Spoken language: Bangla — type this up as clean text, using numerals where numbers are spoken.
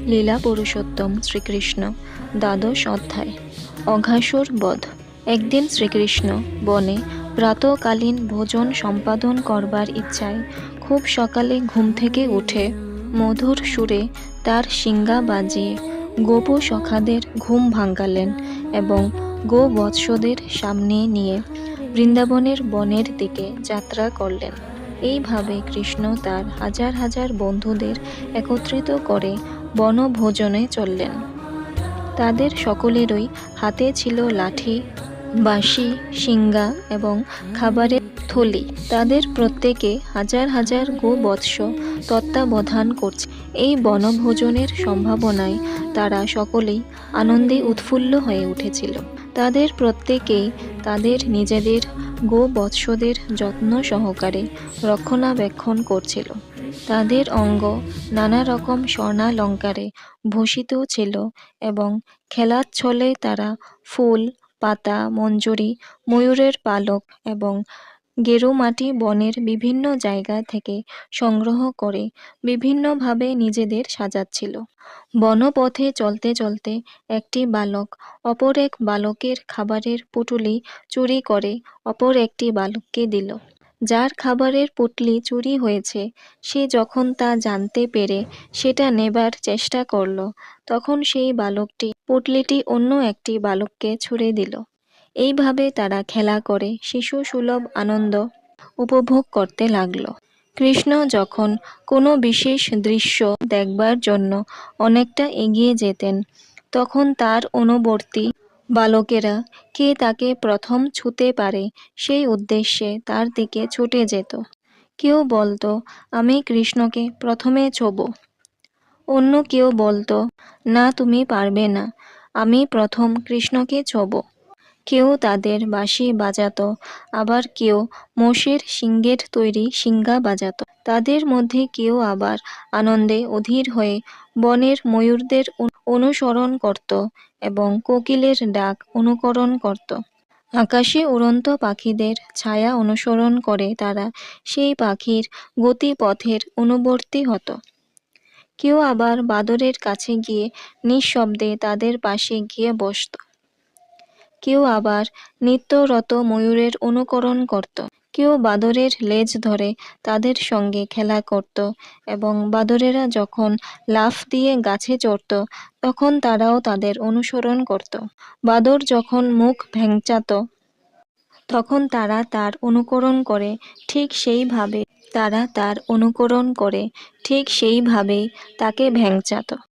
লীলা পুরুষোত্তম শ্রীকৃষ্ণ দ্বাদশ অধ্যায় অঘাসুর বধ। একদিন শ্রীকৃষ্ণ বনে প্রাতকালীন ভোজন সম্পাদন করবার ইচ্ছায় খুব সকালে ঘুম থেকে উঠে মধুর সুরে তার শিঙ্গা বাজিয়ে গোপু সখাদের ঘুম ভাঙালেন এবং গোবৎসদের সামনে নিয়ে বৃন্দাবনের বনের দিকে যাত্রা করলেন। এইভাবে কৃষ্ণ তার হাজার হাজার বন্ধুদের একত্রিত করে বনভোজনে চললেন। তাদের সকলেরই হাতে ছিল লাঠি, বাঁশি, শিঙ্গা এবং খাবারের থলি। তাদের প্রত্যেকে হাজার হাজার গোবৎস তত্ত্বাবধান করছে। এই বনভোজনের সম্ভাবনায় তারা সকলেই আনন্দে উৎফুল্ল হয়ে উঠেছিল। তাদের প্রত্যেকেই তাদের নিজেদের গোবৎসদের যত্ন সহকারে রক্ষণাবেক্ষণ করছিল। তাদের অঙ্গ নানা রকম স্বর্ণালঙ্কারে ভূষিত ছিল এবং খেলার ছলে তারা ফুল, পাতা, মঞ্জরি, ময়ূরের পালক এবং গেরুমাটি বনের বিভিন্ন জায়গা থেকে সংগ্রহ করে বিভিন্নভাবে নিজেদের সাজাচ্ছিল। বনপথে চলতে চলতে একটি বালক অপর এক বালকের খাবারের পুঁটুলি চুরি করে অপর একটি বালককে দিল। যার খাবারের পুঁটলি চুরি হয়েছে সে যখন তা জানতে পেরে সেটা নেবার চেষ্টা করল, তখন সেই বালকটি পুঁটলিটি অন্য একটি বালককে ছুঁড়ে দিল। এইভাবে তারা খেলা করে শিশুসুলভ আনন্দ উপভোগ করতে লাগল। কৃষ্ণ যখন কোনো বিশেষ দৃশ্য দেখবার জন্য অনেকটা এগিয়ে যেতেন, তখন তার অনুবর্তী বালকেরা কে তাকে প্রথম ছুঁতে পারে সেই উদ্দেশ্যে তার দিকে ছুটে যেত। কেউ বলতো, আমি কৃষ্ণকে প্রথমে ছোঁব। অন্য কেউ বলতো, না তুমি পারবে না, আমি প্রথম কৃষ্ণকে ছোঁব। কেউ তাদের বাঁশি বাজাতো, আবার কেউ মোষের শিংয়ের তৈরি শিঙ্গা বাজাতো। তাদের মধ্যে কেউ আবার আনন্দে অধীর হয়ে বনের ময়ূরদের অনুসরণ করত এবং কোকিলের ডাক অনুকরণ করত। আকাশে উড়ন্ত পাখিদের ছায়া অনুসরণ করে তারা সেই পাখির গতিপথের অনুবর্তী হতো। কেউ আবার বাদরের কাছে গিয়ে নিঃশব্দে তাদের পাশে গিয়ে বসত। কেউ আবার নিত্যরত ময়ূরের অনুকরণ করত। কেউ বাদরের লেজ ধরে তাদের সঙ্গে খেলা করত এবং বাদরেরা যখন লাফ দিয়ে গাছে চড়ত তখন তারাও তাদের অনুসরণ করত। বাদর যখন মুখ ভ্যাংচাত তখন তারা তার অনুকরণ করে ঠিক সেইভাবেই তাকে ভ্যাংচাত।